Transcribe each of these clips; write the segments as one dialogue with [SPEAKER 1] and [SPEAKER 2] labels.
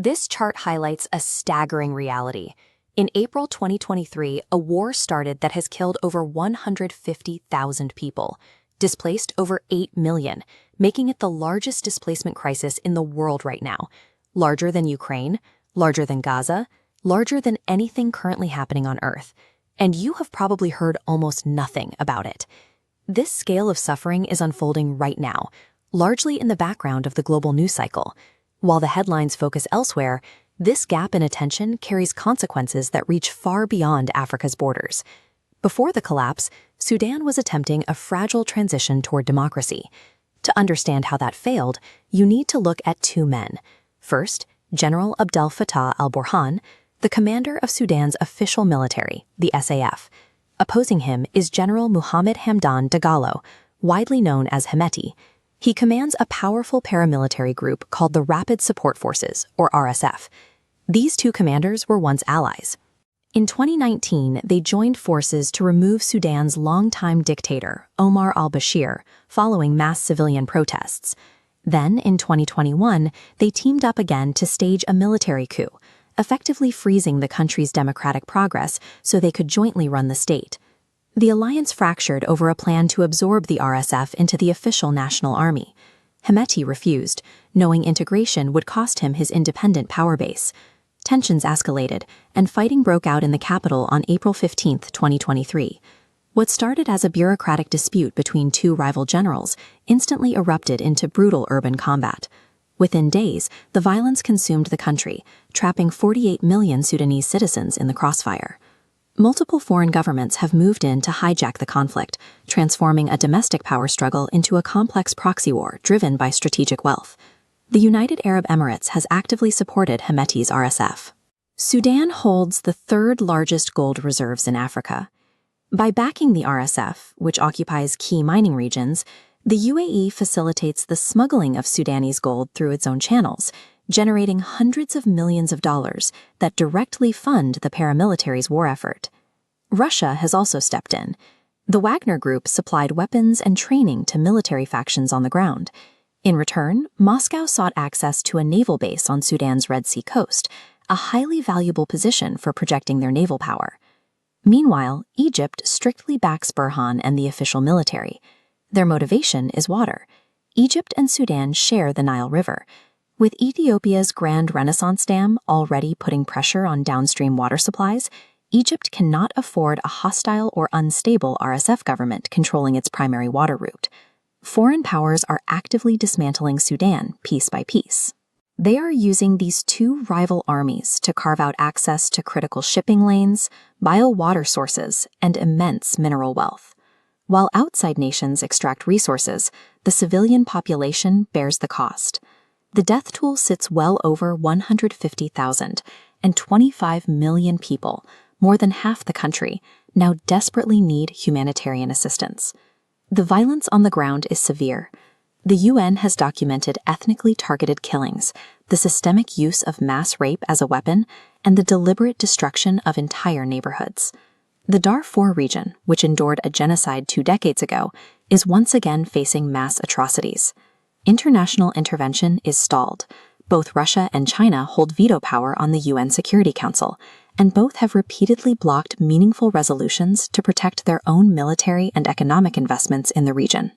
[SPEAKER 1] This chart highlights a staggering reality. In April 2023, a war started that has killed over 150,000 people, displaced over 8 million, making it the largest displacement crisis in the world right now. Larger than Ukraine, larger than Gaza, larger than anything currently happening on Earth. And you have probably heard almost nothing about it. This scale of suffering is unfolding right now, largely in the background of the global news cycle. While the headlines focus elsewhere, this gap in attention carries consequences that reach far beyond Africa's borders. Before the collapse, Sudan was attempting a fragile transition toward democracy. To understand how that failed, you need to look at two men. First, General Abdel Fattah al-Burhan, the commander of Sudan's official military, the SAF. Opposing him is General Mohammed Hamdan Dagalo, widely known as Hemeti. He commands a powerful paramilitary group called the Rapid Support Forces, or RSF. These two commanders were once allies. In 2019, they joined forces to remove Sudan's longtime dictator, Omar al-Bashir, following mass civilian protests. Then, in 2021, they teamed up again to stage a military coup, effectively freezing the country's democratic progress so they could jointly run the state. The alliance fractured over a plan to absorb the RSF into the official national army. Hemeti refused, knowing integration would cost him his independent power base. Tensions escalated, and fighting broke out in the capital on April 15, 2023. What started as a bureaucratic dispute between two rival generals instantly erupted into brutal urban combat. Within days, the violence consumed the country, trapping 48 million Sudanese citizens in the crossfire. Multiple foreign governments have moved in to hijack the conflict, transforming a domestic power struggle into a complex proxy war driven by strategic wealth. The United Arab Emirates has actively supported Hemeti's RSF. Sudan holds the third largest gold reserves in Africa. By backing the RSF, which occupies key mining regions, the UAE facilitates the smuggling of Sudanese gold through its own channels, generating hundreds of millions of dollars that directly fund the paramilitary's war effort. Russia has also stepped in. The Wagner Group supplied weapons and training to military factions on the ground. In return, Moscow sought access to a naval base on Sudan's Red Sea coast, a highly valuable position for projecting their naval power. Meanwhile, Egypt strictly backs Burhan and the official military. Their motivation is water. Egypt and Sudan share the Nile River. With Ethiopia's Grand Renaissance Dam already putting pressure on downstream water supplies, Egypt cannot afford a hostile or unstable RSF government controlling its primary water route. Foreign powers are actively dismantling Sudan piece by piece. They are using these two rival armies to carve out access to critical shipping lanes, bio-water sources, and immense mineral wealth. While outside nations extract resources, the civilian population bears the cost. The death toll sits well over 150,000, and 25 million people, more than half the country, now desperately need humanitarian assistance. The violence on the ground is severe. The UN has documented ethnically targeted killings, the systemic use of mass rape as a weapon, and the deliberate destruction of entire neighborhoods. The Darfur region, which endured a genocide 2 decades ago, is once again facing mass atrocities. International intervention is stalled. Both Russia and China hold veto power on the UN Security Council, and both have repeatedly blocked meaningful resolutions to protect their own military and economic investments in the region.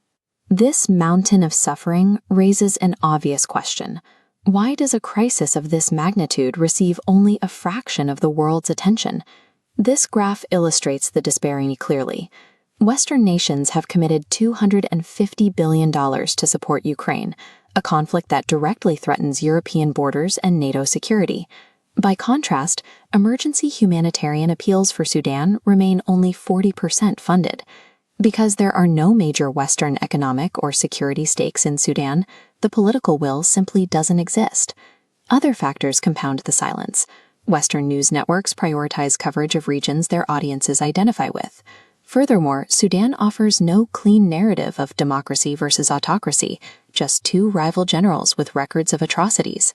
[SPEAKER 1] This mountain of suffering raises an obvious question. Why does a crisis of this magnitude receive only a fraction of the world's attention? This graph illustrates the disparity clearly. Western nations have committed $250 billion to support Ukraine, a conflict that directly threatens European borders and NATO security. By contrast, emergency humanitarian appeals for Sudan remain only 40% funded. Because there are no major Western economic or security stakes in Sudan, the political will simply doesn't exist. Other factors compound the silence. Western news networks prioritize coverage of regions their audiences identify with. Furthermore, Sudan offers no clean narrative of democracy versus autocracy, just two rival generals with records of atrocities.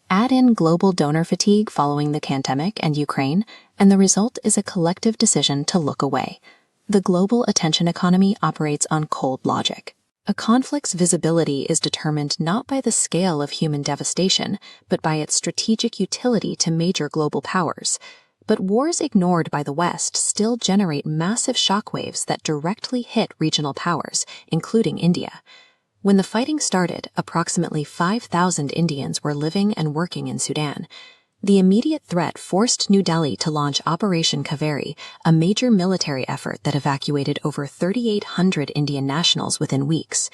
[SPEAKER 1] Add in global donor fatigue following the pandemic and Ukraine, and the result is a collective decision to look away. The global attention economy operates on cold logic. A conflict's visibility is determined not by the scale of human devastation, but by its strategic utility to major global powers. But wars ignored by the West still generate massive shockwaves that directly hit regional powers, including India. When the fighting started, approximately 5,000 Indians were living and working in Sudan. The immediate threat forced New Delhi to launch Operation Kaveri, a major military effort that evacuated over 3,800 Indian nationals within weeks.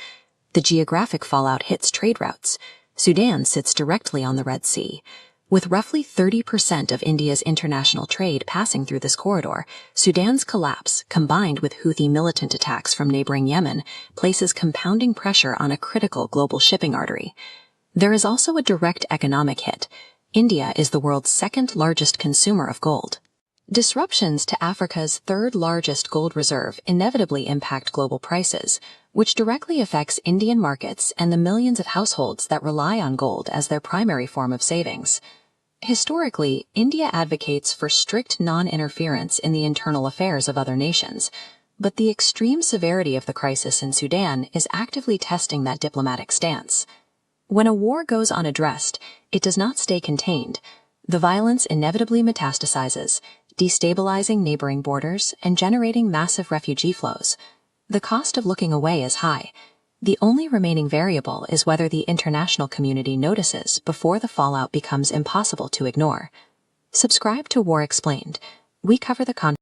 [SPEAKER 1] The geographic fallout hits trade routes. Sudan sits directly on the Red Sea. With roughly 30% of India's international trade passing through this corridor, Sudan's collapse, combined with Houthi militant attacks from neighboring Yemen, places compounding pressure on a critical global shipping artery. There is also a direct economic hit. India is the world's second-largest consumer of gold. Disruptions to Africa's third-largest gold reserve inevitably impact global prices, which directly affects Indian markets and the millions of households that rely on gold as their primary form of savings. Historically, India advocates for strict non-interference in the internal affairs of other nations, but the extreme severity of the crisis in Sudan is actively testing that diplomatic stance. When a war goes unaddressed, it does not stay contained. The violence inevitably metastasizes, destabilizing neighboring borders and generating massive refugee flows. The cost of looking away is high. The only remaining variable is whether the international community notices before the fallout becomes impossible to ignore. Subscribe to War Explained. We cover the content